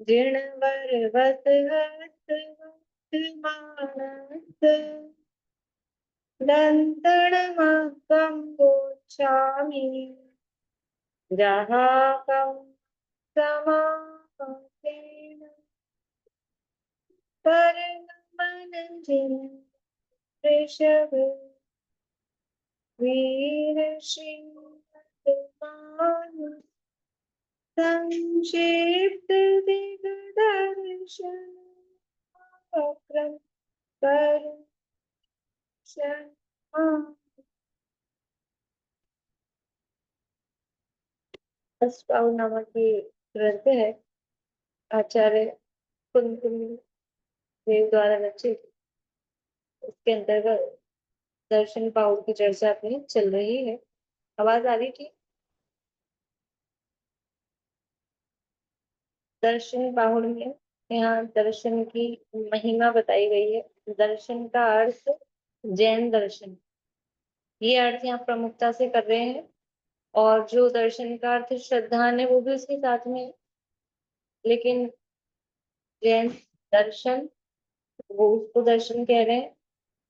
जीर्णवरवत मानस दन्तणमहं गच्छामि ग्राहकं समापतेन परमनञ्जन ऋषभ वीरश्रीमद्मानु संक्षिप्त दिग्दर्शन वक्रम अष्टाव नामक ये ग्रंथ है, आचार्य कुंतली देव द्वारा रचित। इसके अंतर्गत दर्शन पाउल की चर्चा अपनी चल रही है। आवाज आ रही थी? दर्शन बाहुल में यहाँ दर्शन की महिमा बताई गई है। दर्शन का अर्थ जैन दर्शन, ये अर्थ यहाँ प्रमुखता से कर रहे हैं। और जो दर्शन का अर्थ श्रद्धान है वो भी उसके साथ में है, लेकिन जैन दर्शन वो उसको दर्शन कह रहे हैं।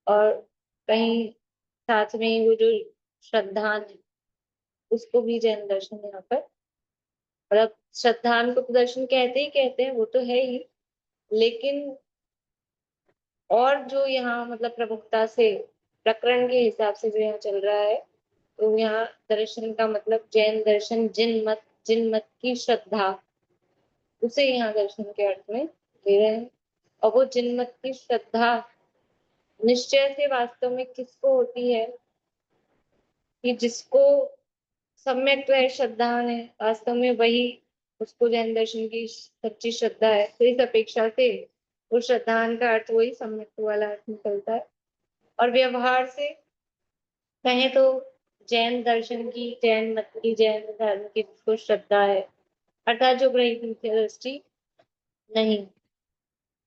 और कहीं साथ में ही वो जो श्रद्धान है उसको भी जैन दर्शन यहाँ पर, मतलब श्रद्धान को तो दर्शन कहते ही कहते हैं, वो तो है ही, लेकिन और जो यहाँ मतलब प्रमुखता से प्रकरण के हिसाब से जो यहाँ चल रहा है, तो यहाँ दर्शन का मतलब जैन दर्शन, जिन मत की श्रद्धा, उसे यहाँ दर्शन के अर्थ में ले रहे हैं। और वो जिन मत की श्रद्धा निश्चय से वास्तव में किसको होती है, कि जिसको सम्यक है श्रद्धा है, वास्तव में वही उसको जैन दर्शन की सच्ची श्रद्धा है। तो इस अपेक्षा से वो श्रद्धान का अर्थ वही सम्यक वाला अर्थ निकलता है। और व्यवहार से कहें तो जैन दर्शन की, जैन मत की, जैन धर्म की जिसको श्रद्धा है, अर्थात जो ग्रही दृष्टि नहीं,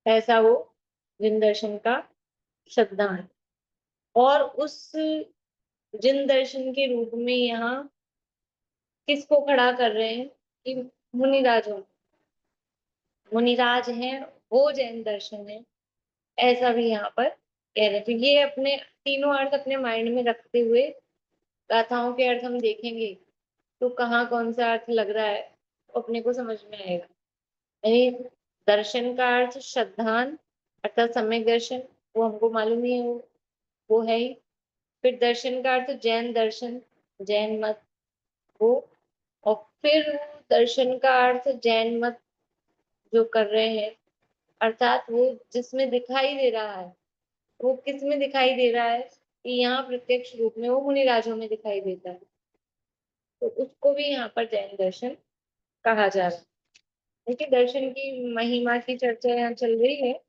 ऐसा वो जिन दर्शन का श्रद्धा है। और उस जिन दर्शन के रूप में यहाँ किसको खड़ा कर रहे हैं, कि मुनिराजों, मुनिराज हैं वो जैन दर्शन है, ऐसा भी यहाँ पर कह रहे हैं। तो ये अपने तीनों अर्थ अपने माइंड में रखते हुए गाथाओं के अर्थ हम देखेंगे तो कहाँ कौन सा अर्थ लग रहा है तो अपने को समझ में आएगा। यानी दर्शन का अर्थ श्रद्धान अर्थात सम्यक दर्शन, वो हमको मालूम ही है, वो है ही। फिर दर्शन का अर्थ जैन दर्शन, जैन मत, वो। और फिर दर्शन का अर्थ जैन मत जो कर रहे हैं, अर्थात वो जिसमें दिखाई दे रहा है, वो किस में दिखाई दे रहा है, कि यहाँ प्रत्यक्ष रूप में वो मुनिराजों में दिखाई देता है, तो उसको भी यहाँ पर जैन दर्शन कहा जा रहा है। देखिए दर्शन की महिमा की चर्चा यहाँ चल रही है।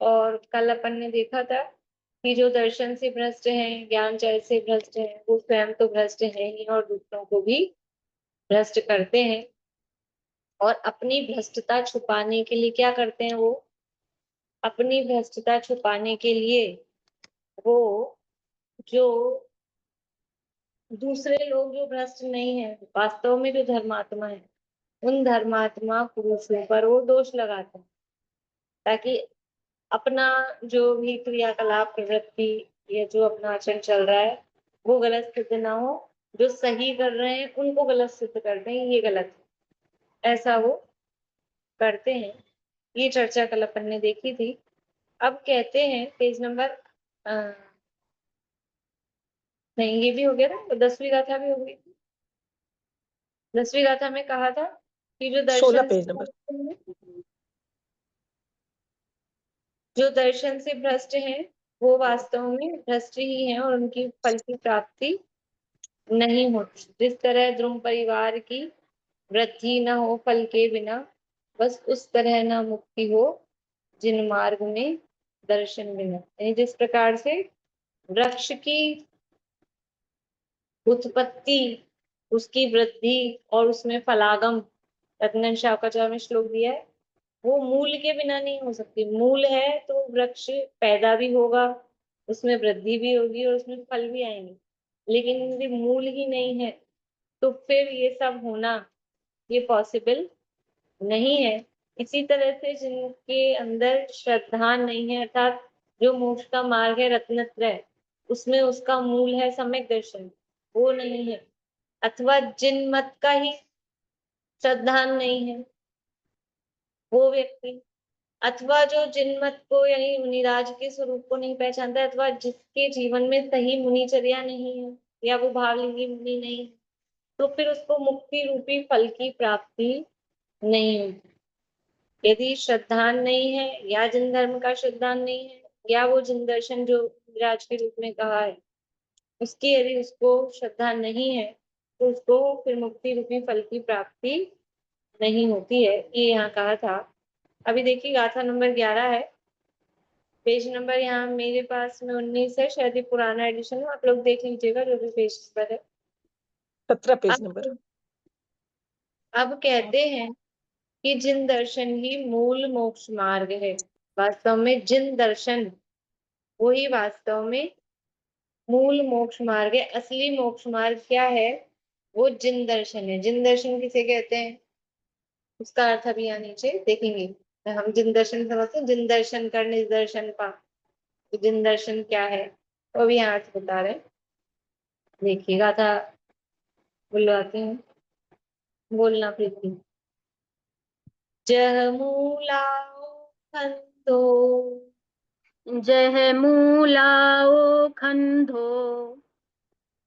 और कल अपन ने देखा था कि जो दर्शन से भ्रष्ट हैं, ज्ञान जय से भ्रष्ट हैं, वो स्वयं तो भ्रष्ट है ही और दूसरों को भी भ्रष्ट करते हैं। और अपनी भ्रष्टता छुपाने के लिए क्या करते हैं वो, अपनी भ्रष्टता छुपाने के लिए वो जो दूसरे लोग जो भ्रष्ट नहीं है, वास्तव में जो धर्मात्मा है, उन धर्मात्मा पुरुषों पर वो दोष लगाते हैं, ताकि अपना जो भी क्रियाकलाप प्रवृत्ति या जो अपना आचरण चल रहा है वो गलत सिद्ध ना हो, जो सही कर रहे हैं उनको गलत सिद्ध करते हैं ये गलत है, ऐसा वो करते हैं। ये चर्चा कल अपन ने देखी थी। अब कहते हैं पेज नंबर नहीं, ये भी हो गया ना, 10वीं गाथा भी हो गई। 10वीं गाथा में कहा था कि 16 पेज नंबर। जो दर्शन से भ्रष्ट हैं वो वास्तव में भ्रष्ट ही हैं और उनकी फल की प्राप्ति नहीं होती। जिस तरह ध्रुव परिवार की वृद्धि न हो फल के बिना, बस उस तरह न मुक्ति हो जिन मार्ग में दर्शन बिना। यानी जिस प्रकार से वृक्ष की उत्पत्ति, उसकी वृद्धि और उसमें फलागम, रत्नन शाह में श्लोक दिया है, वो मूल के बिना नहीं हो सकती। मूल है तो वृक्ष पैदा भी होगा, उसमें वृद्धि भी होगी और उसमें फल भी आएंगे। लेकिन यदि मूल ही नहीं है तो फिर ये सब होना ये पॉसिबल नहीं है। इसी तरह से जिनके अंदर श्रद्धा नहीं है, अर्थात जो मोक्ष का मार्ग है रत्नत्रय, उसमें उसका मूल है सम्यक दर्शन, वो नहीं है, अथवा जिन मत का ही श्रद्धा नहीं है वो व्यक्ति, अथवा जो जिन मत को यानी मुनिराज के स्वरूप को नहीं पहचानता, अथवा जिसके जीवन में सही मुनिचर्या नहीं है या वो भावलिंगी मुनि नहीं है, तो फिर उसको मुक्ति रूपी फल की प्राप्ति नहीं होती। यदि श्रद्धा नहीं है या जिन धर्म का श्रद्धा नहीं है या वो जिन दर्शन जो विराज के रूप में कहा है उसकी यदि उसको श्रद्धा नहीं है, तो उसको फिर मुक्ति रूपी फल की प्राप्ति नहीं होती है, ये यहाँ कहा था। अभी देखिए गाथा नंबर 11 है, पेज नंबर यहाँ मेरे पास में 19 है, शायद ये पुराना एडिशन है, आप लोग देख लीजिएगा जो भी पेज पर है। 17 पेज नंबर। अब अब कहते हैं कि जिन दर्शन ही मूल मोक्ष मार्ग है, वास्तव में जिन दर्शन वही वास्तव में मूल मोक्ष मार्ग है। असली मोक्ष मार्ग क्या है? वो जिन दर्शन है। जिन दर्शन किसे कहते हैं उसका अर्थ अभी यहाँ नीचे देखेंगे। हम जिन दर्शन समझते हैं, जिन दर्शन कर निज दर्शन पा, तो जिन दर्शन क्या है तो अभी यहाँ अर्थ बता रहे हैं, देखिएगा था बुलवाते हैं, बोलना प्रीति। जह मूलाओ खंदो जह मूलाओ खंधो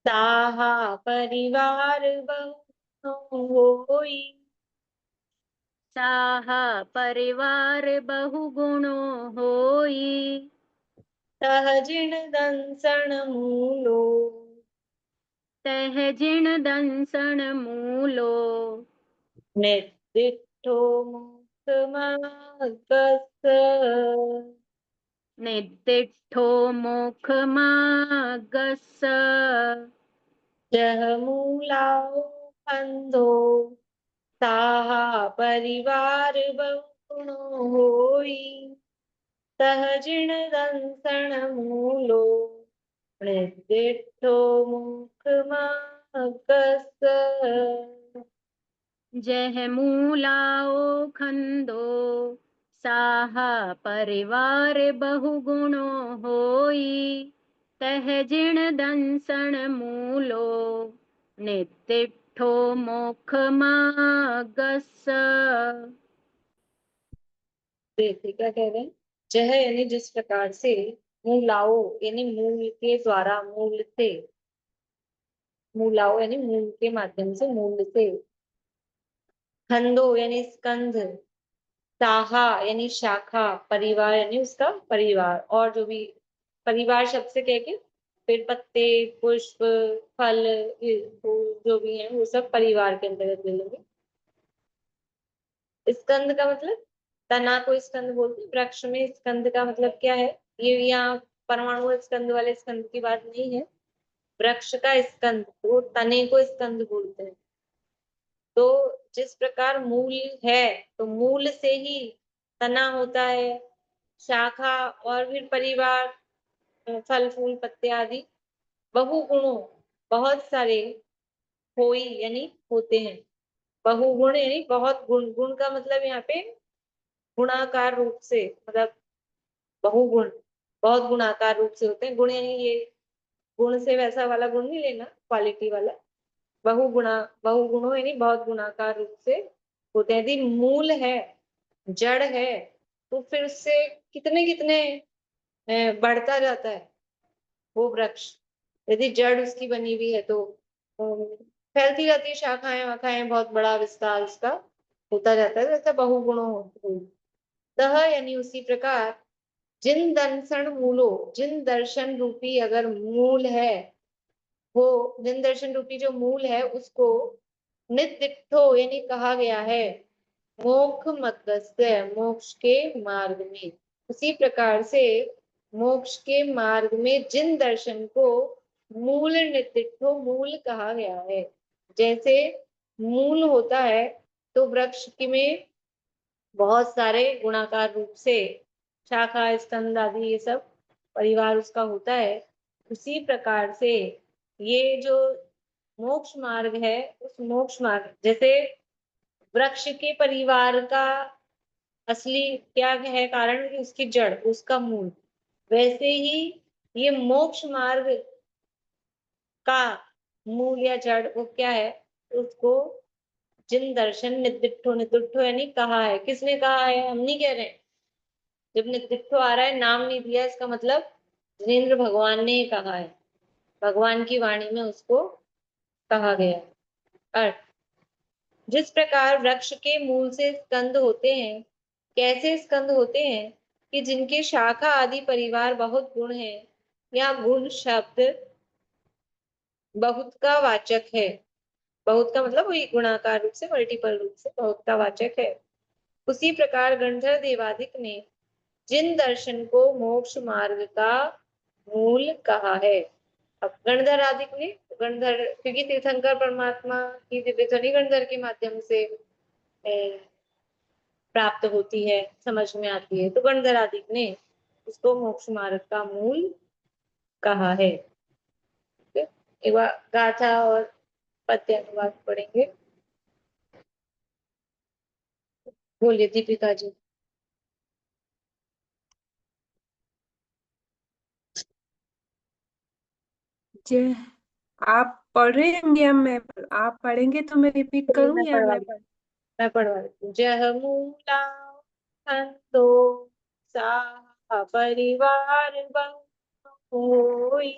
ताहा परिवार बहु होई, साहा परिवार बहुगुणो होई, तह जिण दंसण मूलो तह जिण दंसण मूलो निर्दिष्टो मुक्त मार्गस्, निदिष्ठो मोक्ष मार्गस्, जह मूलाओ खंदो ताहा परिवार बहुगुणो होई, तह जिण दंसण मूलो निर्दिष्टो मुख मार्गस्। जह मूलाओ खंदो साहा परिवार बहुगुणो होई, तह जिण दंसण मूलो नितिठो मोक्ष मार्गस्। देखिए क्या कह रहे हैं, जह यानी जिस प्रकार से, मूलाओ यानी मूल के द्वारा, मूल से, मूलाओ यानी मूल के माध्यम से, मूल से, खंडो यानी स्कंध, साहा यानी शाखा, परिवार यानी उसका परिवार, और जो भी परिवार शब्द से कह के फिर पत्ते पुष्प फल ये फूल जो भी है वो सब परिवार के अंतर्गत ले लेंगे। स्कंद का मतलब तना को स्कंद बोलते हैं। वृक्ष में स्कंद का मतलब क्या है? ये यहाँ परमाणु स्कंद वाले स्कंद की बात नहीं है, वृक्ष का स्कंद, वो तने को स्कंद बोलते हैं। तो जिस प्रकार मूल है तो मूल से ही तना होता है, शाखा और फिर परिवार, फल फूल पत्ते आदि, बहुगुणों बहुत सारे, होई यानी होते हैं, बहुगुण यानी बहुत गुण, गुण का मतलब यहाँ पे गुणाकार रूप से, मतलब बहुगुण बहुत गुणाकार रूप से होते हैं। गुण यानी ये गुण से वैसा वाला गुण नहीं लेना, क्वालिटी वाला। बहुगुणा, बहुगुणों यानी बहुत गुणाकार रूप से होते हैं। यदि मूल है, जड़ है, तो फिर उससे कितने कितने बढ़ता जाता है वो वृक्ष। यदि जड़ उसकी बनी हुई है तो फैलती जाती है, शाखाएं वाखाएं, बहुत बड़ा विस्तार उसका होता जाता है, जैसा बहुगुणों तह यानी उसी प्रकार जिन दर्शन मूलो, जिन दर्शन रूपी अगर मूल है, वो जिन दर्शन रूपी जो मूल है उसको नित्यो यानी कहा गया है मोक्ष मध्यस्थ, मोक्ष के मार्ग में। उसी प्रकार से मोक्ष के मार्ग में जिन दर्शन को मूल नित्यो मूल कहा गया है। जैसे मूल होता है तो वृक्ष की में बहुत सारे गुणाकार रूप से शाखा स्तंभ आदि ये सब परिवार उसका होता है। उसी प्रकार से ये जो मोक्ष मार्ग है, उस मोक्ष मार्ग जैसे वृक्ष के परिवार का असली क्या है कारण कि उसकी जड़, उसका मूल, वैसे ही ये मोक्ष मार्ग का मूल या जड़ वो क्या है, उसको जिन दर्शन निर्दिष्टो, निर्दिष्टो यानी कहा है। किसने कहा है? हम नहीं कह रहे हैं। जब निर्दिष्टो आ रहा है, नाम नहीं दिया, इसका मतलब जिनेन्द्र भगवान ने ही कहा है, भगवान की वाणी में उसको कहा गया है। अर्थ, जिस प्रकार वृक्ष के मूल से स्कंद होते हैं, कैसे स्कंद होते हैं कि जिनके शाखा आदि परिवार बहुत गुण है, या गुण शब्द बहुत का वाचक है। बहुत का मतलब वही गुणाकार रूप से, मल्टीपल रूप से बहुत का वाचक है। उसी प्रकार गंधर्व देवादिक ने जिन दर्शन को मोक्ष मार्ग का मूल कहा है। अब गणधर आदिक ने, गणधर क्योंकि तीर्थंकर परमात्मा की दिव्य ध्वनि गणधर के माध्यम से प्राप्त होती है, समझ में आती है, तो गणधर आदिक ने उसको मोक्ष मार्ग का मूल कहा है। ठीक है? एक बार गाथा और पद्य अनुवाद पढ़ेंगे। बोलिए दीपिका जी। जय, आप पढ़ रहे हैं या मैं, आप पढ़ेंगे तो मैं रिपीट चलिए, करूं या मैं पढ़? मैं पढ़वा देती हूँ। जह मूला खंडो साहा परिवार बहु होई,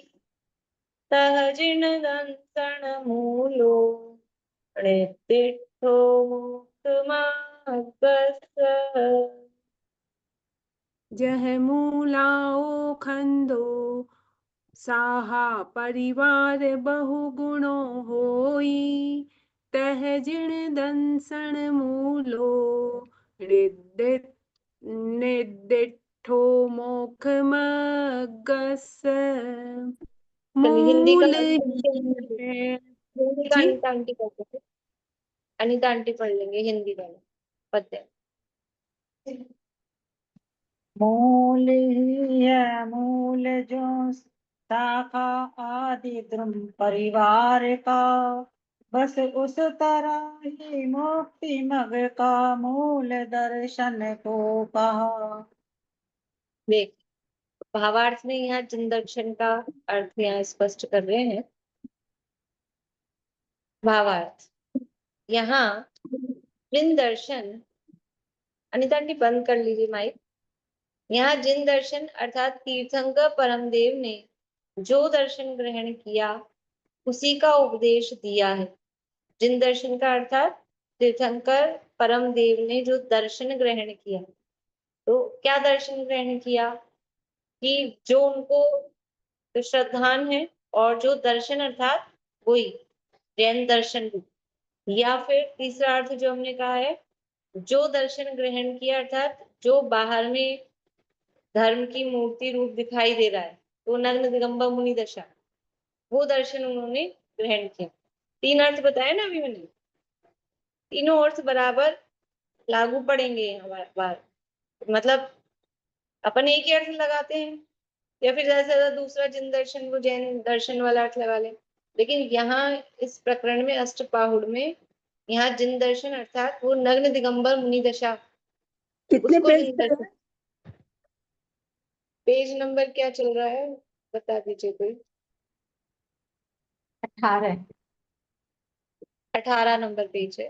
तह जिन दंसन मूलो ऋतिठो मुक्त मागस। जह मूलाओ खंदो साहा परिवार बहु गुणो होई, तह जिण दंसण मूलो रिद्धित निर्दिठो मोख मगस। चलिए हिंदी का मूल हिंदी ही है। का जी, अनिता आंटी पढ़ लेंगे, अनिता आंटी पढ़ लेंगे हिंदी का पद्य। मूल ही है मूल जो शाखा आदि द्रुम परिवार का, बस उस तरह ही मुक्ति मग का मूल दर्शन को कहा। देख, भावार्थ में यहाँ जिन दर्शन का अर्थ यहाँ स्पष्ट कर रहे हैं। भावार्थ, यहाँ जिन दर्शन, अनिता आंटी बंद कर लीजिए माइक। यहाँ जिन दर्शन अर्थात तीर्थंकर परमदेव ने जो दर्शन ग्रहण किया उसी का उपदेश दिया है। जिन दर्शन का अर्थात तीर्थंकर परमदेव ने जो दर्शन ग्रहण किया, तो क्या दर्शन ग्रहण किया कि जो उनको श्रद्धान है, और जो दर्शन अर्थात वही जैन दर्शन भी। या फिर तीसरा अर्थ जो हमने कहा है, जो दर्शन ग्रहण किया अर्थात जो बाहर में धर्म की मूर्ति रूप दिखाई दे रहा है, तो नग्न दिगंबर मुनि दशा, वो दर्शन उन्होंने ग्रहण किया। तीन अर्थ बताए ना अभी मैंने, तीनों अर्थ बराबर लागू पड़ेंगे हमारे बार। मतलब अपन एक ही अर्थ लगाते हैं, या फिर ज्यादा से ज्यादा दूसरा जिन दर्शन को जैन दर्शन वाला अर्थ लगा ले। लेकिन यहाँ इस प्रकरण में अष्टपाहुड़ में यहाँ जिन दर्शन अर्थात वो नग्न दिगंबर मुनि दशा, कितने उसको पेज जिन पे दर्शन। है? पेज नंबर क्या चल रहा है बता दीजिए कोई। 18। 18 नंबर पेज है।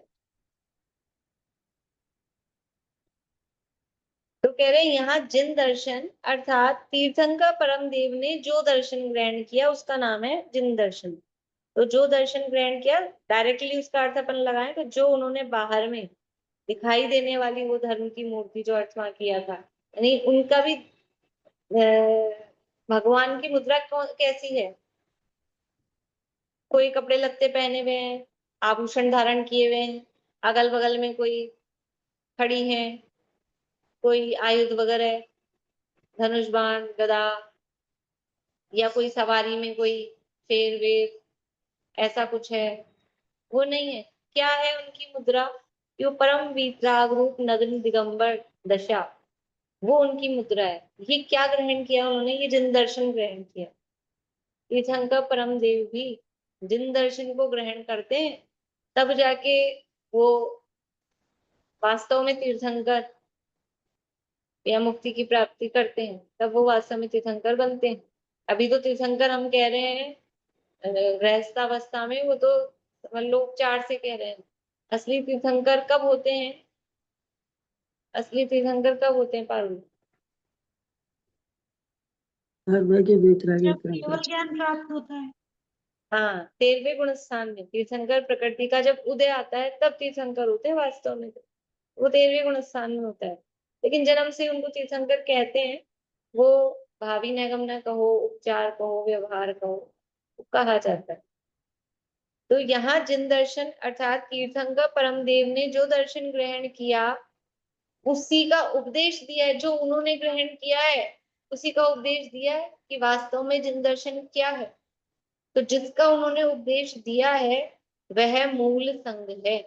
तो कह रहे हैं यहाँ जिन दर्शन अर्थात तीर्थंकर परम देव ने जो दर्शन ग्रहण किया उसका नाम है जिन दर्शन। तो जो दर्शन ग्रहण किया, डायरेक्टली उसका अर्थ अपन लगाएं तो जो उन्होंने बाहर में दिखाई देने वाली वो धर्म की मूर्ति जो अर्थ वहां किया था, यानी उनका भी भगवान की मुद्रा कैसी है? कोई कपड़े लत्ते पहने हुए हैं, आभूषण धारण किए हुए हैं, अगल बगल में कोई खड़ी है, कोई आयुध वगैरह, धनुष बाण गदा, या कोई सवारी में कोई शेर वेर, ऐसा कुछ है? वो नहीं है। क्या है उनकी मुद्रा? जो परम वितराग रूप नग्न दिगंबर दशा, वो उनकी मुद्रा है। ये क्या ग्रहण किया उन्होंने? ये जिन दर्शन ग्रहण किया। तीर्थंकर परम देव भी जिन दर्शन को ग्रहण करते हैं तब जाके वो वास्तव में तीर्थंकर या मुक्ति की प्राप्ति करते हैं, तब वो वास्तव में तीर्थंकर बनते हैं। अभी तो तीर्थंकर हम कह रहे हैं गृहस्थावस्था में, वो तो लोग चार से कह रहे हैं। असली तीर्थंकर कब होते हैं? असली तीर्थंकर कब होते हैं पारुल? हर के बेतरागे जब केवल ज्ञान प्राप्त होता है। हाँ, 13वें गुण स्थान में तीर्थंकर प्रकृति का जब उदय आता है तब तीर्थंकर होते हैं वास्तव में, तो वो 13वें गुण स्थान में होता है। लेकिन जन्म से उनको तीर्थंकर कहते हैं। वो भावी नैगम्य कहो, उपचार कहो, व्यवहार कहो, वो कहा जाता है। तो यहाँ जिन दर्शन अर्थात तीर्थंकर परम देव ने जो दर्शन ग्रहण किया उसी का उपदेश दिया है, जो उन्होंने ग्रहण किया है उसी का उपदेश दिया है कि वास्तव में जिन दर्शन क्या है। तो जिसका उन्होंने उपदेश दिया है वह मूल संग है।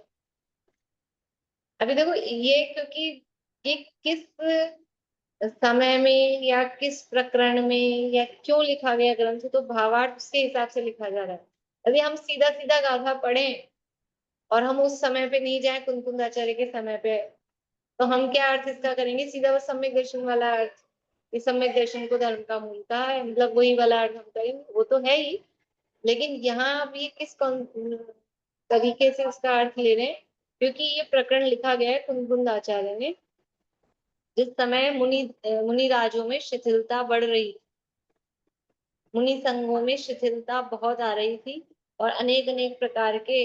अभी देखो ये, क्योंकि ये किस समय में या किस प्रकरण में या क्यों लिखा गया ग्रंथ, तो भावार्थ उसके हिसाब से लिखा जा रहा है। यदि हम सीधा सीधा गाथा पढ़ें और हम उस समय पे नहीं जाए कुंकुंदाचार्य के समय पे, तो हम क्या अर्थ इसका करेंगे? सीधा वो सम्यक दर्शन वाला अर्थ, इस सम्यक दर्शन को धर्म का मूल कहा है, मतलब वही वाला अर्थ हम करेंगे, वो तो है ही। लेकिन यहाँ अब ये किस तरीके से उसका अर्थ ले रहे हैं, क्योंकि ये प्रकरण लिखा गया है कुंकुंदाचार्य ने जिस समय मुनि राजों में शिथिलता बढ़ रही थी, मुनि संघों में शिथिलता बहुत आ रही थी और अनेक अनेक प्रकार के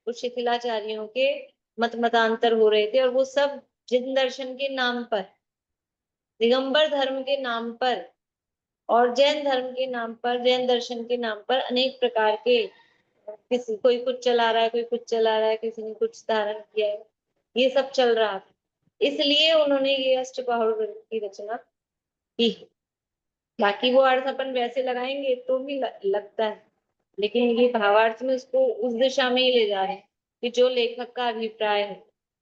उस शिथिलाचार्यों के मतांतर हो रहे थे, और वो सब जिन दर्शन के नाम पर, दिगंबर धर्म के नाम पर और जैन धर्म के नाम पर, जैन दर्शन के नाम पर अनेक प्रकार के, किसी कोई कुछ चला रहा है, कोई कुछ चला रहा है, किसी ने कुछ धारण किया है, ये सब चल रहा था। इसलिए उन्होंने ये अष्टबाहुर ग्रंथ की रचना की। बाकी वो अर्थ अपन वैसे लगाएंगे तो भी लगता है, लेकिन ये भावार्थ में उसको उस दिशा में ही ले जा रहे हैं कि जो लेखक का अभिप्राय है,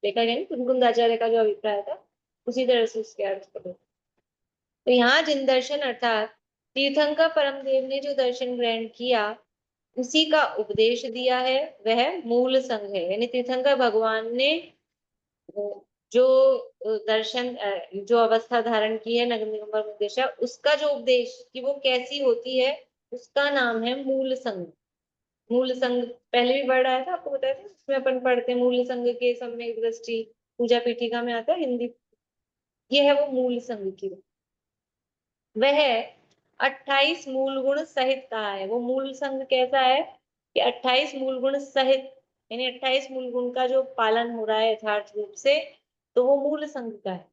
लेखक है कुंकुंदाचार्य का जो अभिप्राय था उसी तरह से उसके अर्थ करो। तो यहाँ जिन दर्शन अर्थात तीर्थंकर परम देव ने जो दर्शन ग्रहण किया उसी का उपदेश दिया है वह मूल संघ है। यानी तीर्थंकर भगवान ने जो दर्शन जो अवस्था धारण की है नगर निगम उद्देश्य, उसका जो उपदेश कि वो कैसी होती है उसका नाम है मूल संघ। मूल संघ पहले भी वर्ड आया था, आपको बताया था, उसमें अपन पढ़ते मूल संघ के सम्यक दृष्टि पूजा पीठिका में आता है हिंदी। ये है वो मूल संघ की, वह 28 मूल गुण सहित कहा है। वो मूल संघ कैसा है कि 28 मूल गुण सहित, यानी 28 मूल गुण का जो पालन हो रहा है यथार्थ रूप से, तो वो मूल संघ का है।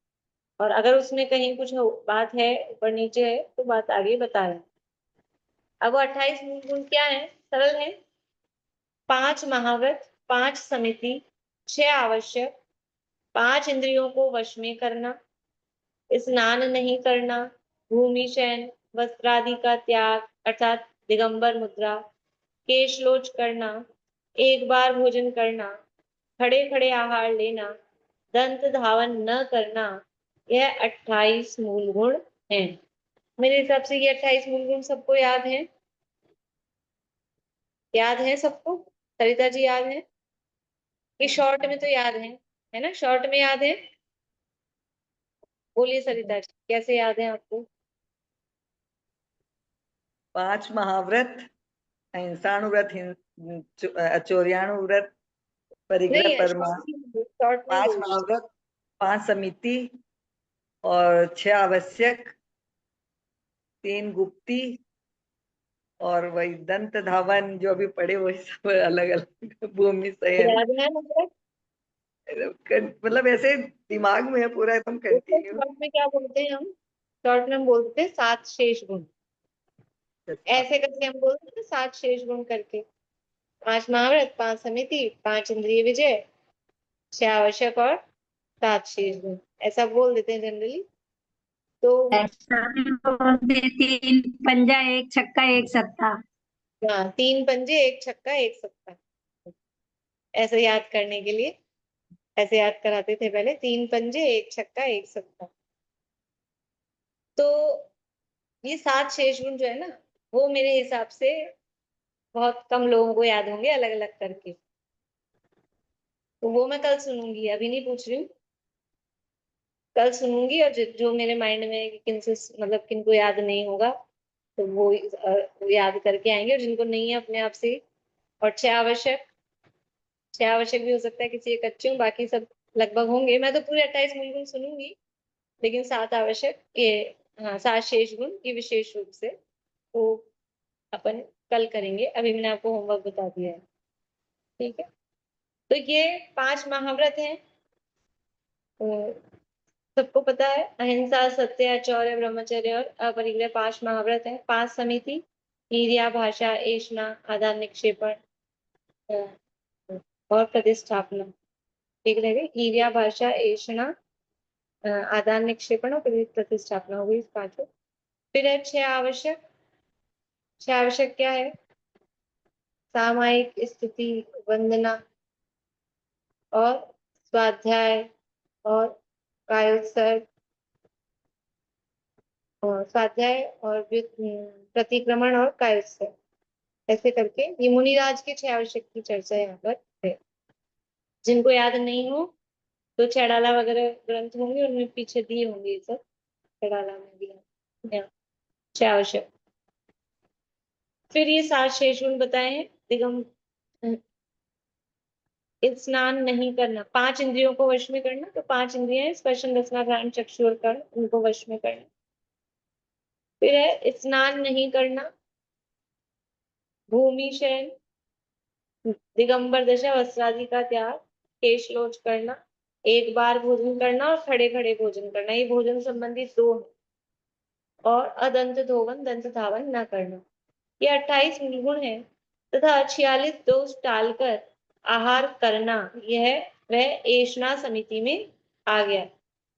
और अगर उसमें कहीं कुछ बात है ऊपर नीचे है तो बात आगे बता रहे हैं। अब वो 28 मूल गुण क्या है? सरल है, 5 महाव्रत, 5 समिति, 6 आवश्यक, 5 इंद्रियों को वश में करना, स्नान नहीं करना, भूमि शयन, वस्त्रादि का त्याग अर्थात दिगंबर मुद्रा, केशलोच करना, एक बार भोजन करना, खड़े खड़े आहार लेना, दंत धावन न करना, यह 28 मूल गुण हैं। मेरे हिसाब से ये 28 मूल गुण सबको याद है? याद है सबको? सरिता जी याद है? ये शॉर्ट में तो याद है ना? शॉर्ट में याद है? बोलिए सरिता जी, कैसे याद है आपको? 5 महाव्रत, अहिंसाणुव्रत, चौर्याणुव्रत, परिग्रह नहीं, परमा, शॉर्ट में 5 बोलिए। महाव्रत, 5 समिति और 6 आवश्यक, 3 गुप्ती और वही दंत धावन जो अभी पढ़े वही सब अलग अलग, भूमि शयन, याद है मतलब? मतलब ऐसे दिमाग में है पूरा एकदम उसको कंटिन्यू। शॉर्ट में क्या बोलते हैं हम? शॉर्ट में हम बोलते हैं 7 शेष गुण। ऐसे करके हम बोलते हैं 7 शेष गुण करके। 5 महाव्रत, 5 समिति, 5 इंद्रिय विजय, 6 आवश्यक और 7 शेष गुण, ऐसा बोल देते हैं जनरली। तो ऐसा भी बोलते 3 पंजा 1 छक्का 1 सत्ता। हाँ, 3 पंजे 1 छक्का 1 सत्ता, ऐसे याद करने के लिए ऐसे याद कराते थे पहले, 3 पंजे 1 छक्का 1 सत्ता। तो ये 7 शेष गुण जो है ना, वो मेरे हिसाब से बहुत कम लोगों को याद होंगे अलग अलग करके, तो वो मैं कल सुनूंगी, अभी नहीं पूछ रही हूँ। कल सुनूंगी, और जो मेरे माइंड में किनसे मतलब किनको याद नहीं होगा तो वो याद करके आएंगे, और जिनको नहीं है अपने आप से। और 6 आवश्यक, 6 आवश्यक भी हो सकता है किसी एक अच्छे हो, बाकी सब लगभग होंगे। मैं तो पूरे 28 मूल गुण सुनूंगी, लेकिन 7 आवश्यक ये, हाँ 7 शेष गुण ये विशेष रूप से वो अपन कल करेंगे। अभी मैंने आपको होमवर्क बता दिया है, ठीक है। तो ये 5 महाव्रत हैं, तो सबको पता है, अहिंसा, सत्य, आचौर्य, ब्रह्मचर्य और अपरिग्रह 5 महाव्रत हैं। 5 समिति, ईर्ष्या, भाषा, ऐष्णा, आदान निक्षेपण और प्रतिष्ठापना। ठीक रहेगा, ईर्ष्या, भाषा, ऐष्णा, आदान निक्षेपण और प्रतिष्ठापना हो गई 5। फिर है 6 आवश्यक। 6 आवश्यक क्या है? सामायिक, स्तुति, वंदना और स्वाध्याय और कायोत्सर्ग, और स्वाध्याय और प्रतिक्रमण और कायोत्सर्ग, ऐसे करके ये मुनिराज के 6 आवश्यक की चर्चा यहाँ पर है। जिनको याद नहीं हो तो चैडाला वगैरह ग्रंथ होंगे, उनमें पीछे दिए होंगे ये सब, चैडाला में दिया 6 आवश्यक। फिर ये 7 शेष गुण बताए हैं। दिगम स्नान नहीं करना, 5 इंद्रियों को वश में करना, तो 5 इंद्रियां स्पर्शन, रसना, घ्राण, चक्षु और कर्ण, उनको वश में करना। फिर है स्नान नहीं करना, भूमि शयन, दिगंबर दशा, वस्त्रादि का त्याग, केशलोच करना, एक बार भोजन करना और खड़े खड़े भोजन करना, ये भोजन संबंधी 2 है। और अदंत धोवन, दंत धावन न करना, ये 28 निर्गुण है। तथा 46 दोष टालकर आहार करना, यह वह ऐष्णा समिति में आ गया।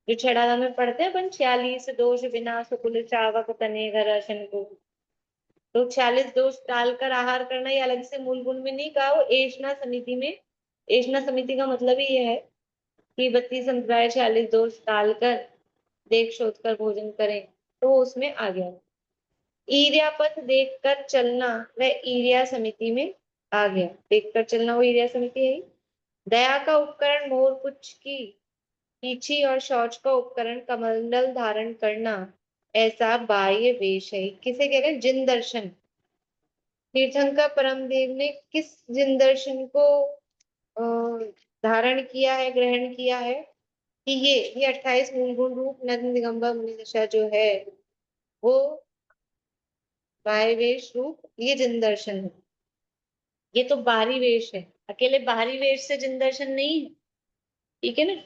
जो छेड़ाला में पढ़ते हैं अपन, 46 दोष बिना सुकुल चावक तने घर को, तो 46 दोष टालकर आहार करना, ये अलग से मूल गुण में नहीं कहा, वो ऐष्णा समिति में। ऐष्णा समिति का मतलब ही यह है कि 32 संप्रदाय 46 दोष टालकर देख शोध कर भोजन करें, तो वो उसमें आ गया। ईर्यापथ देखकर चलना, वह ईर्या समिति में आ गया। देखकर चलना वो ईर्या समिति है। दया का उपकरण मोरपुच्छ की पीछी और शौच का उपकरण कमंडल धारण करना, ऐसा बाह्य वेश है। किसे कह रहे हैं? जिन दर्शन। तीर्थंकर परमदेव ने किस जिन दर्शन को धारण किया है, ग्रहण किया है? कि ये 28 मूल गुण रूप नंद दिगंबर मुनि दशा जो है, वो बाह्य वेश रूप ये जिन दर्शन है। ये तो बाहरी वेश है, अकेले बाहरी वेश से जिन दर्शन नहीं है, ठीक है ना।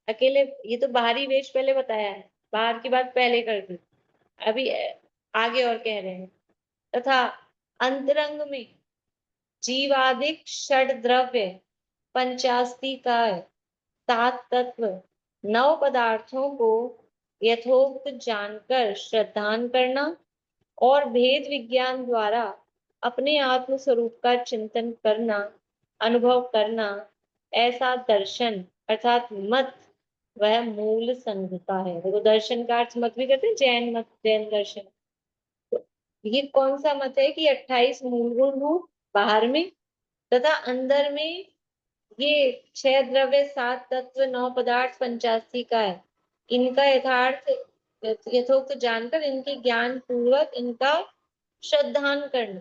अकेले ये तो बाहरी वेश पहले बताया है, बाहर की बात पहले कर दी, अभी आगे और कह रहे हैं। तथा अंतरंग में जीवादिक षड द्रव्य, 85 काय, 7 तत्व, 9 पदार्थों को यथोक्त जानकर श्रद्धान करना और भेद विज्ञान द्वारा अपने आत्म स्वरूप का चिंतन करना, अनुभव करना, ऐसा दर्शन अर्थात मत वह मूल संघता है। देखो, दर्शन का अर्थ मत भी करते हैं, जैन मत, जैन दर्शन। तो ये कौन सा मत है कि 28 मूल गुण हो बाहर में, तथा अंदर में ये 6 द्रव्य, 7 तत्व, 9 पदार्थ, 85 का है। इनका यथार्थ यथोक्त जानकर इनके ज्ञान पूर्वक इनका श्रद्धान करना।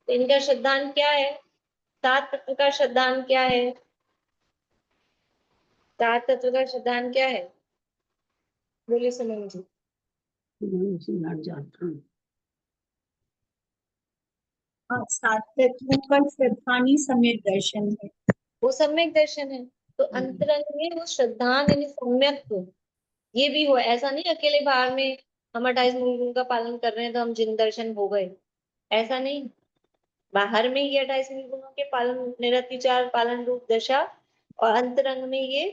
तो इनका श्रद्धान क्या है? 7 तत्व का श्रद्धान क्या है? 7 तत्व का श्रद्धान क्या है? बोलिए सुमन जी। सात तत्वों का श्रद्धानी सम्यक दर्शन है। वो सम्यक दर्शन है। तो अंतरंग में वो श्रद्धान यानी सम्यक ये भी हो। ऐसा नहीं अकेले बाहर में हम 28 मूल गुण का पालन कर रहे हैं तो हम जिन दर्शन हो गए, ऐसा नहीं। बाहर में ये 28 मूल गुणों के पालन, निरतिचार पालन रूप दशा, और अंतरंग में ये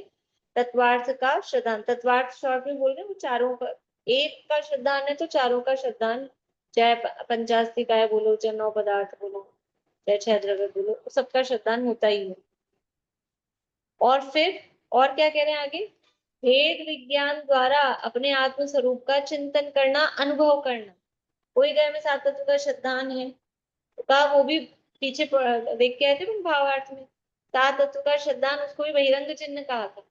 तत्वार्थ का श्रद्धान। तत्वार्थ शॉर्ट में बोल रहे हैं, वो चारों का एक का श्रद्धान है तो चारों का श्रद्धान, चाहे 85 काय बोलो, चाहे 9 पदार्थ बोलो, चाहे 6 द्रव्य बोलो, सबका श्रद्धान होता ही है। और फिर और क्या कह रहे हैं आगे? भेद विज्ञान द्वारा अपने आत्म स्वरूप का चिंतन करना, अनुभव करना। कोई गए में 7 तत्व का श्रद्धान है, तो कहा वो भी पीछे देख के आए थे हम भावार्थ में, सात तत्व का श्रद्धान, उसको भी बहिरंग चिन्ह कहा था,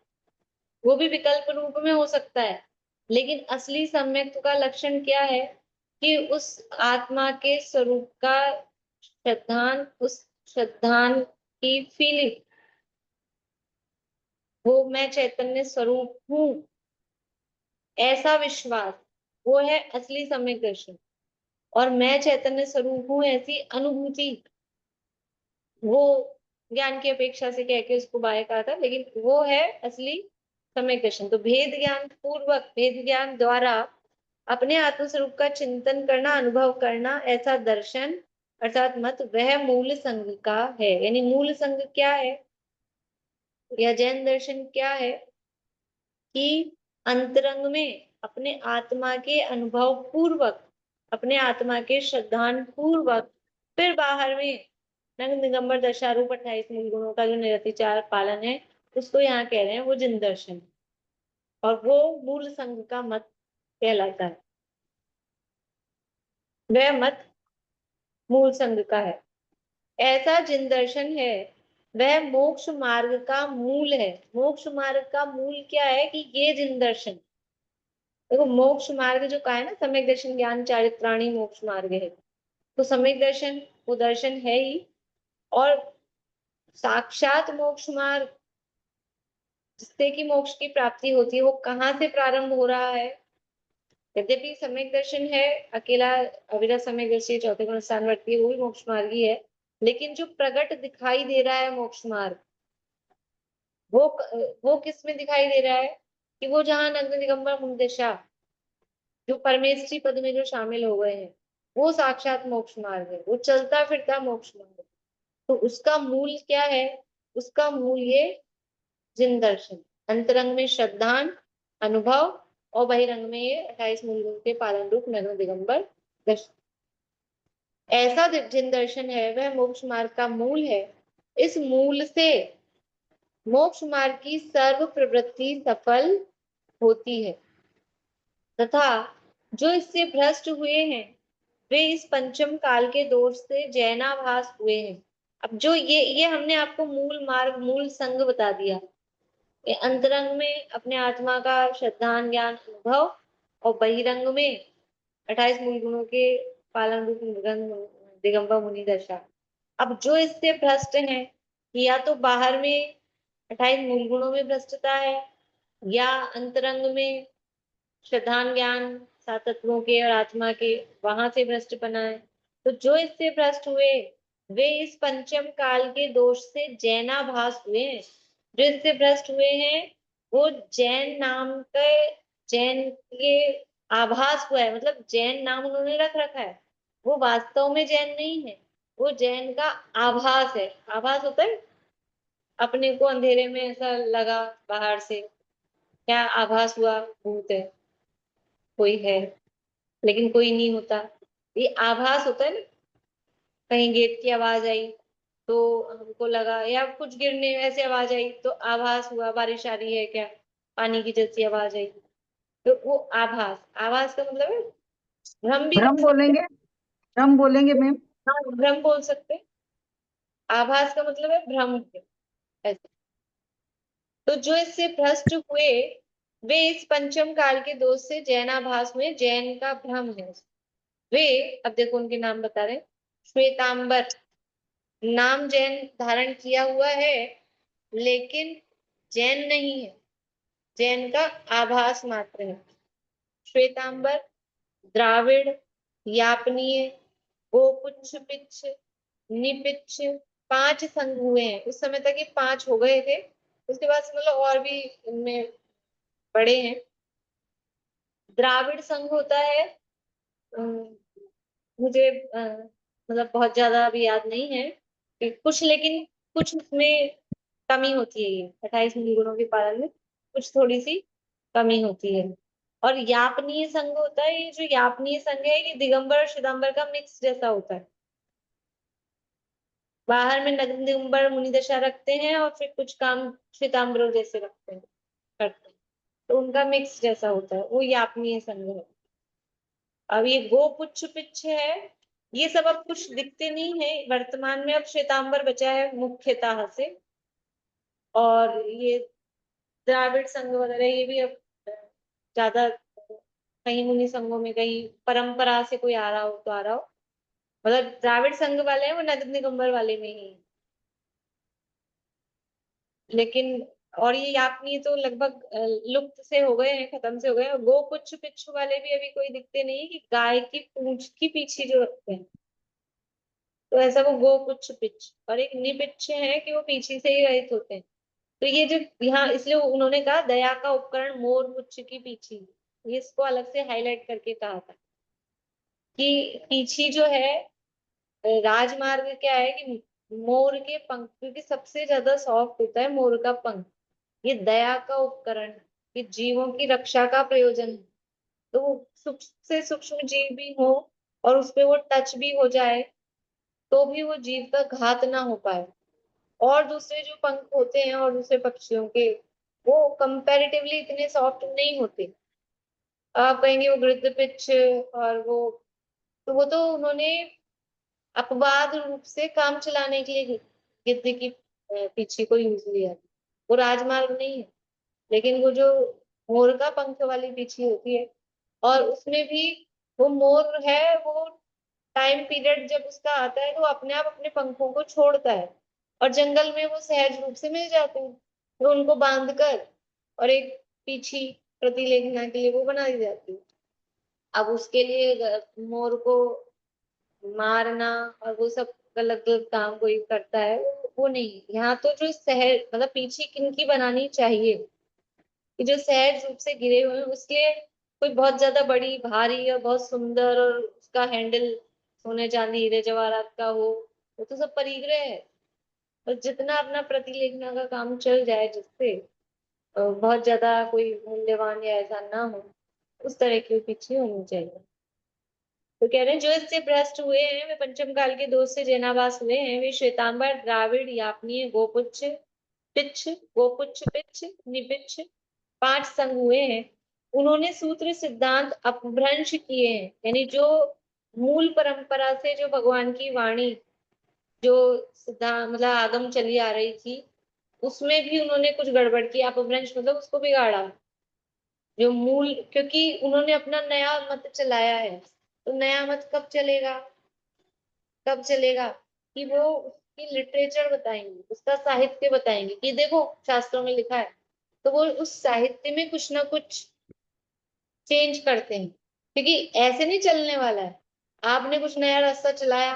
वो भी विकल्प रूप में हो सकता है। लेकिन असली सम्यक्त्व का लक्षण क्या है कि उस आत्मा के स्वरूप का श्रद्धान, उस श्रद्धान की फीलिंग, वो मैं चैतन्य स्वरूप हूँ, ऐसा विश्वास, वो है असली सम्यक दर्शन। और मैं चैतन्य स्वरूप हूँ ऐसी अनुभूति, वो ज्ञान की अपेक्षा से कह के उसको बाह्य कहा था, लेकिन वो है असली सम्यक दर्शन। तो भेद ज्ञान पूर्वक, भेद ज्ञान द्वारा अपने आत्म स्वरूप का चिंतन करना, अनुभव करना, ऐसा दर्शन अर्थात मत, वह मूल संघ का है। यानी मूल संघ क्या है, या जैन दर्शन क्या है कि अंतरंग में अपने आत्मा के अनुभव पूर्वक, अपने आत्मा के श्रद्धान पूर्वक, फिर बाहर में नग्न दिगंबर दशारूप 28 मूल गुणों का जो निरतिचार पालन है, उसको यहाँ कह रहे हैं वो जिन दर्शन, और वो मूल संघ का मत कहलाता है। वह मत मूल संघ का है। ऐसा जिन दर्शन है वह मोक्ष मार्ग का मूल है। मोक्ष मार्ग का मूल क्या है कि ये जिन दर्शन, देखो मोक्ष मार्ग जो कहा है ना, सम्यक दर्शन ज्ञान चारित्राणी मोक्ष मार्ग है, तो सम्यक दर्शन वो दर्शन है ही, और साक्षात मोक्ष मार्ग जिससे कि मोक्ष की प्राप्ति होती है, वो कहाँ से प्रारंभ हो रहा है। यद्यपि सम्यक दर्शन है अकेला अविरत सम्यक दर्शी चौथे गुण स्थानवर्ती है, वो भी मोक्ष मार्ग ही है, लेकिन जो प्रकट दिखाई दे रहा है मोक्ष मार्ग, वो किस में दिखाई दे रहा है कि वो जहाँ नग्न दिगंबर मुंदशा जो परमेश्वरी पद में जो शामिल हो गए हैं, वो साक्षात मोक्ष मार्ग है, वो चलता फिरता मोक्ष मार्ग है। तो उसका मूल क्या है, उसका मूल ये जिन दर्शन, अंतरंग में श्रद्धान अनुभव, और बहिरंग में ये 28 मूल गुण के पालन रूप नग्न दिगंबर दर्शन। ऐसा जिन दर्शन है वह मोक्ष मार्ग का मूल है। इस मूल से मोक्ष मार्ग की सर्व प्रवृत्ति सफल होती है, तथा जो इससे भ्रष्ट हुए हैं वे इस पंचम काल के दोष से जैनाभास हुए हैं। अब जो ये हमने आपको मूल मार्ग, मूल संग बता दिया, ये अंतरंग में अपने आत्मा का श्रद्धान ज्ञान अनुभव, और बहिरंग में 28 मूल गुणों के पालन रूप दिगंबर मुनि दशा। अब जो इससे भ्रष्ट है, या तो बाहर में 28 मूल गुणों में भ्रष्टता है, या अंतरंग में श्रद्धान ज्ञान सात तत्वों के और आत्मा के वहां से भ्रष्ट बना है, तो जो इससे भ्रष्ट हुए वे इस पंचम काल के दोष से जैनाभास हुए हैं। जो इससे भ्रष्ट हुए हैं वो जैन नाम के, जैन के आभास हुआ है, मतलब जैन नाम उन्होंने रख रखा है, वो वास्तव में जैन नहीं है, वो जैन का आभास है। आभास होता है अपने को अंधेरे में ऐसा लगा बाहर से, क्या आभास हुआ, भूत है, कोई है, लेकिन कोई नहीं होता, ये आभास होता है ना। कहीं गेट की आवाज आई तो हमको लगा, या कुछ गिरने ऐसे आवाज आई तो आभास हुआ बारिश आ रही है क्या, पानी की जैसी आवाज आई, तो वो आभास। आभास का मतलब है भ्रम भी भ्रम कर सकते बोलेंगे, भ्रम बोलेंगे मैम। हैं। हाँ, भ्रम बोल सकते हैं। आभास का मतलब है भ्रम, ऐसे। तो जो इससे भ्रष्ट हुए वे इस पंचम काल के दोष से जैनाभास में, जैन का भ्रम है वे। अब देखो उनके नाम बता रहे हैं। श्वेतांबर नाम जैन धारण किया हुआ है, लेकिन जैन नहीं है, जैन का आभास मात्र है। श्वेतांबर, द्राविड़, यापनीय, गोपुच्छ पिच्छ, निपिच्छ, 5 संघ हुए हैं। उस समय तक ये 5 हो गए थे, उसके बाद से मतलब और भी इनमें बड़े हैं। द्राविड़ संघ होता है, अम, मुझे मतलब बहुत ज्यादा अभी याद नहीं है कि कुछ, लेकिन कुछ उसमें कमी होती है, ये 28 मूल गुणों के पालन में कुछ थोड़ी सी कमी होती है। और यापनीय संघ होता है, ये जो यापनीय संघ है ये दिगंबर और श्वेतांबर का मिक्स जैसा होता है। बाहर में नग्न दिगंबर मुनि दशा रखते हैं और फिर कुछ काम श्वेतांबरों जैसे रखते हैं, करते हैं, तो उनका मिक्स जैसा होता है, वो यापनीय संघ है। अब ये गोपुच्छ पिच्छ है, ये सब अब कुछ दिखते नहीं है वर्तमान में, अब श्वेतांबर बचा है मुख्यतः से। और ये द्राविड़ संघ वगैरह ये भी अब ज्यादा कहीं मुनि संघों में, कहीं परंपरा से कोई आ रहा हो तो आ रहा हो, मतलब द्राविड़ संघ वाले हैं वो नगर निगंबर वाले में ही। लेकिन और ये यापनी तो लगभग लुप्त से हो गए हैं, खत्म से हो गए हैं। गोपुच्छ पिच्छु वाले भी अभी कोई दिखते नहीं, कि गाय की पूंछ की पीछे जो रखते हैं, तो ऐसा वो गोपुच्छ पिच्छ। और एक निपिच्छ है कि वो पीछे से ही रहित होते हैं। तो ये जो यहाँ इसलिए उन्होंने कहा दया का उपकरण मोर पुच्छ की पीछी, ये इसको अलग से हाईलाइट करके कहा था कि पीछी जो है राजमार्ग क्या है कि मोर के पंख, क्योंकि सबसे ज्यादा सॉफ्ट होता है मोर का पंख, ये दया का उपकरण है, ये जीवों की रक्षा का प्रयोजन है। तो वो सूक्ष्म से सूक्ष्म जीव भी हो और उसपे वो टच भी हो जाए तो भी वो जीव का घात ना हो पाए। और दूसरे जो पंख होते हैं और दूसरे पक्षियों के, वो कंपैरेटिवली इतने सॉफ्ट नहीं होते। आप कहेंगे वो गृध्र पिच और वो, तो वो तो उन्होंने अपवाद रूप से काम चलाने के लिए गिद्ध की पीछे को यूज लिया, वो राजमार्ग नहीं है। लेकिन वो जो मोर का पंख वाली पीछे होती है, और उसमें भी वो मोर है, वो टाइम पीरियड जब उसका आता है तो वो अपने आप अपने पंखों को छोड़ता है, और जंगल में वो सहज रूप से मिल जाते हैं, तो उनको बांध कर और एक पीछी प्रतिलेखना के लिए वो बना दी जाती है। अब उसके लिए मोर को मारना और वो सब गलत गलत काम कोई करता है, वो नहीं। यहाँ तो जो सहज मतलब पीछे किनकी बनानी चाहिए कि जो सहज रूप से गिरे हुए हैं, उसके कोई बहुत ज्यादा बड़ी भारी और बहुत सुंदर और उसका हैंडल सोने चांदी हीरे जवाहरात का हो, वो तो सब परिग्रह है। और जितना अपना प्रतिलेखना का काम चल जाए जिससे बहुत ज्यादा कोई मूल्यवान या ऐसा ना हो, उस तरह की पीछे होनी चाहिए। तो कह रहे हैं जो इससे भ्रष्ट हुए हैं वे पंचम काल के दोष से जैनावास हुए हैं, वे श्वेतांबर द्राविड़ यापनीय गोपुच्छ पिच्छ गोपुच्छ पिच्छ निपिच्छ 5 संघ हुए हैं। उन्होंने सूत्र सिद्धांत अपभ्रंश किए हैं, यानी जो मूल परंपरा से जो भगवान की वाणी जो सिद्धांत मतलब आगम चली आ रही थी, उसमें भी उन्होंने कुछ गड़बड़ की, अपभ्रंश मतलब उसको बिगाड़ा। जो मूल, क्योंकि उन्होंने अपना नया मत चलाया है, तो नया मत कब चलेगा, कब चलेगा कि वो उसकी लिटरेचर बताएंगे, उसका साहित्य बताएंगे कि देखो शास्त्रों में लिखा है, तो वो उस साहित्य में कुछ ना कुछ चेंज करते हैं, क्योंकि ऐसे नहीं चलने वाला है। आपने कुछ नया रास्ता चलाया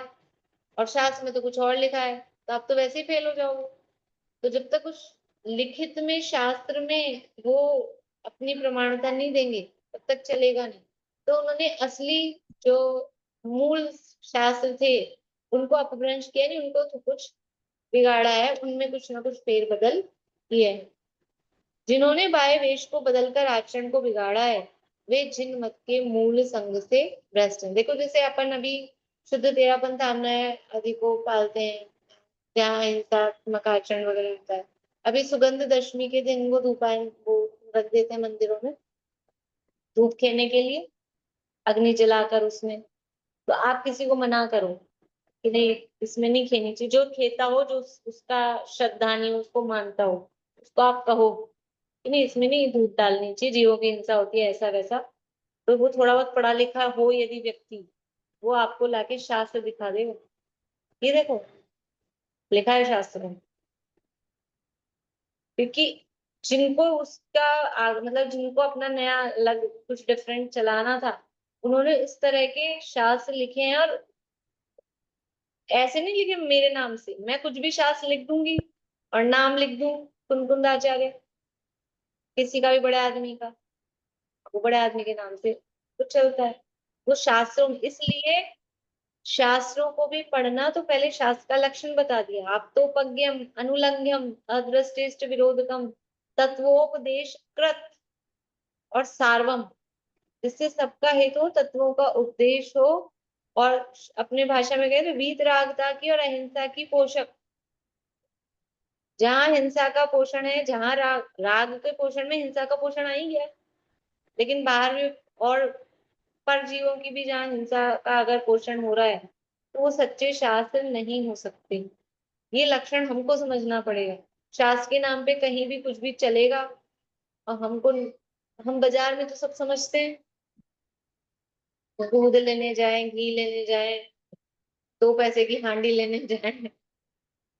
और शास्त्र में तो कुछ और लिखा है, तो आप तो वैसे ही फेल हो जाओगे। तो जब तक उस लिखित में शास्त्र में वो अपनी प्रमाणता नहीं देंगे तब तक चलेगा नहीं। तो उन्होंने असली जो मूल शास्त्र थे उनको अपभ्रंश किया नहीं, उनको तो कुछ बिगाड़ा है, उनमें कुछ ना कुछ फेरबदल किए है। जिन्होंने बाह्य वेश को बदलकर आचरण को बिगाड़ा है वे जिन मत के मूल संग से भ्रष्ट हैं। देखो जैसे अपन अभी शुद्ध तेरापंथ आमना आदि को पालते हैं, जहाँ हिंसात्मक आचरण वगैरह होता है। अभी सुगंध दशमी के दिन वो धूपायन वो रख देते हैं मंदिरों में धूप खेने के लिए, अग्नि जलाकर उसमें। तो आप किसी को मना करो कि नहीं इसमें नहीं खेनी चाहिए, जो खेता हो जो उसका श्रद्धानी हो उसको मानता हो, उसको आप कहो कि नहीं इसमें नहीं धूप डालनी चाहिए, जीवों की हिंसा होती है ऐसा वैसा। तो वो थोड़ा बहुत पढ़ा लिखा हो यदि व्यक्ति, वो आपको लाके शास्त्र दिखा देगा, ये देखो लिखा है शास्त्र में। क्योंकि जिनको उसका मतलब जिनको अपना नया अलग कुछ डिफरेंट चलाना था, उन्होंने इस तरह के शास्त्र लिखे हैं। और ऐसे नहीं लिखे मेरे नाम से, मैं कुछ भी शास्त्र लिख दूंगी और नाम लिख दूं कुनकुंद आचार्य, किसी का भी बड़े आदमी का, वो बड़े आदमी के नाम से कुछ चलता है। वो शास्त्रों इसलिए शास्त्रों को भी पढ़ना, तो पहले शास्त्र का लक्षण बता दिया, आप तो पज्ञम अनुलंघ्यम अदृष्टिष्ट विरोधकम तत्वोपदेश कृत और सार्वम, जिससे सबका हित हो, तत्वों का उपदेश हो, और अपने भाषा में कहे तो वीतरागता की और अहिंसा की पोषक। जहाँ हिंसा का पोषण है, जहाँ राग के पोषण में हिंसा का पोषण आ ही गया, लेकिन बाहर में और पर जीवों की भी जहाँ हिंसा का अगर पोषण हो रहा है तो वो सच्चे शास्त्र नहीं हो सकते। ये लक्षण हमको समझना पड़ेगा। शास्त्र के नाम पे कहीं भी कुछ भी चलेगा, और हम बाजार में तो सब समझते हैं, दूध लेने जाएं, घी लेने जाएं, 2 पैसे की हांडी लेने जाएं,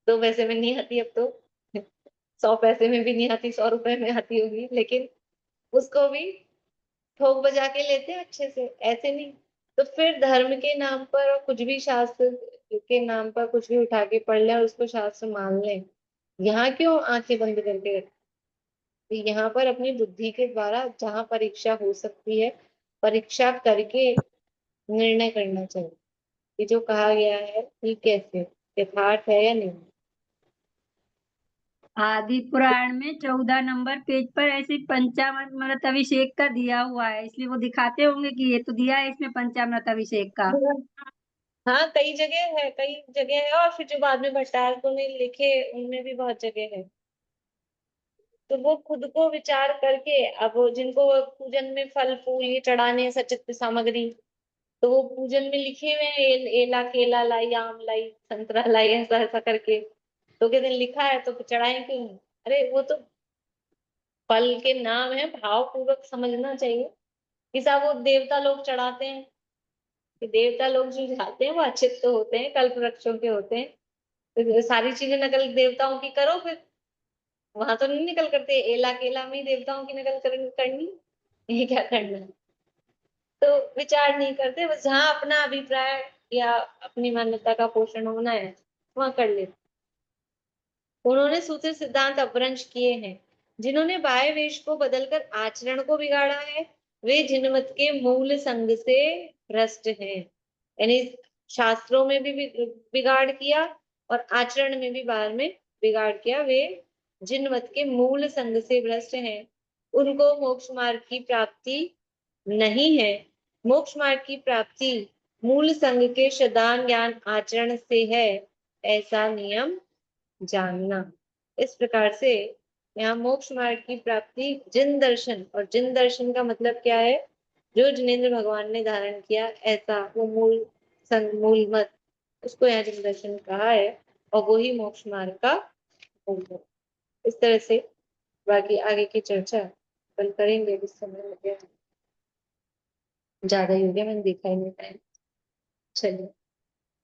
2 पैसे में नहीं आती अब तो, 100 पैसे में भी नहीं आती, 100 रुपए में आती होगी, लेकिन उसको भी ठोक बजा के लेते हैं अच्छे से, ऐसे नहीं। तो फिर धर्म के नाम पर और कुछ भी शास्त्र के नाम पर कुछ भी उठा के पढ़ लें और उसको शास्त्र मान लें। यहाँ क्यों आंखें बंद करके रखें? तो यहाँ पर अपनी बुद्धि के द्वारा जहाँ परीक्षा हो सकती है, परीक्षा करके निर्णय करना चाहिए कि जो कहा गया है ये कैसे यथार्थ है या नहीं। आदि पुराण में 14 नंबर पेज पर ऐसे पंचामृत अभिषेक का दिया हुआ है, इसलिए वो दिखाते होंगे कि ये तो दिया है इसमें पंचामृत अभिषेक का। हाँ, कई जगह है, कई जगह है, और फिर जो बाद में भट्टारकों ने लिखे उनमें भी बहुत जगह है। तो वो खुद को विचार करके, अब वो जिनको पूजन में फल फूल ये चढ़ाने हैं, सचित सामग्री, तो वो पूजन में लिखे हुए हैं, एला केला लाई, आम लाई, संतरा लाई, ऐसा ऐसा करके। तो कहते हैं लिखा है तो फिर चढ़ाए क्यों नहीं? अरे वो तो फल के नाम है, भाव पूर्वक समझना चाहिए कि साहब वो देवता लोग चढ़ाते हैं, कि देवता लोग जो जाते हैं वो अच्छे तो होते हैं, कल्प वृक्षों के होते हैं। तो सारी चीजें नकल देवताओं की करो फिर, वहां तो नहीं निकल करते, एला केला में ही देवताओं की नकल करनी, ये क्या करना है? तो विचार नहीं करते, बस जहाँ अपना अभिप्राय या अपनी मान्यता का पोषण होना है वहां कर लेते। उन्होंने सूत्र सिद्धांत अपभ्रंश किए हैं। जिन्होंने बाह्य वेश को बदलकर आचरण को बिगाड़ा है, वे जिनमत के मूल संग से भ्रष्ट हैं। यानी शास्त्रों में भी बिगाड़ किया और आचरण में भी बाहर में बिगाड़ किया, वे जिनमत के मूल संग से भ्रष्ट हैं। उनको मोक्ष मार्ग की प्राप्ति नहीं है। मोक्ष मार्ग की प्राप्ति मूल संग के शदान ज्ञान आचरण से है, ऐसा नियम जानना। इस प्रकार से यहाँ मोक्ष मार्ग की प्राप्ति जिन दर्शन, और जिन दर्शन का मतलब क्या है? जो जिनेन्द्र भगवान ने धारण किया ऐसा वो मूल संग, मूल मत, उसको यहाँ जिन दर्शन कहा है, और वो ही मोक्ष मार्ग का मूल है। इस तरह से बाकी आगे की चर्चा कल करेंगे, इस समय हो गया, ज्यादा ही हो गया, मैंने देखा ही नहीं टाइम। चलिए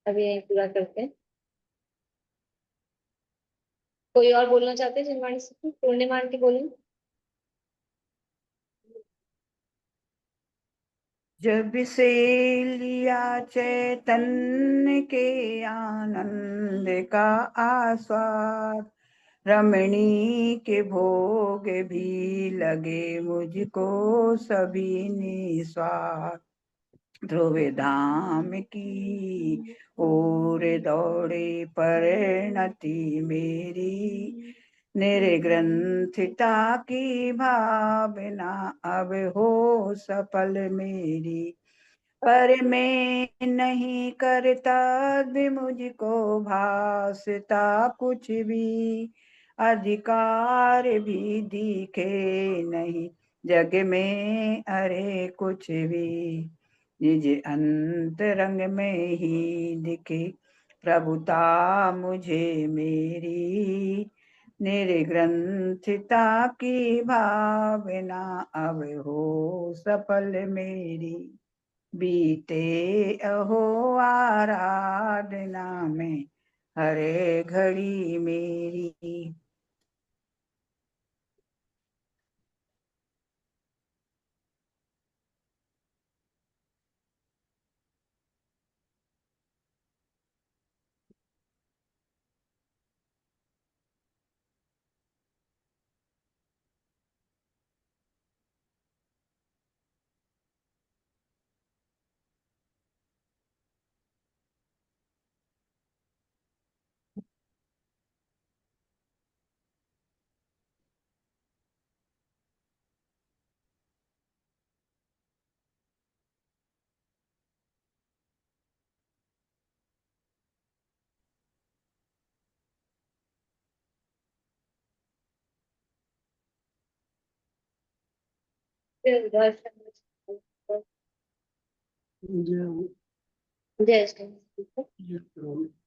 अभी यही पूरा करते हैं। कोई और बोलना चाहते हैं? जिनवाणी से पूर्णिमा आंटी बोलें। जब से लिया चैतन्य के आनंद का आस्वाद, रमणी के भोग भी लगे मुझको सभी निस्वार्थ। ध्रुव धाम की ओर दौड़े परिणति मेरी, निर्ग्रंथिता की भावना अब हो सफल मेरी। पर मैं नहीं करता मुझको भासता कुछ भी, अधिकार भी दिखे नहीं जग में अरे कुछ भी। निज अंतरंग में ही दिखे प्रभुता मुझे मेरी, निर्ग्रंथिता की भावना अब हो सफल मेरी। बीते अहो आराधना में हरे घड़ी मेरी। दर्शन। जय जय श्री ठीक है।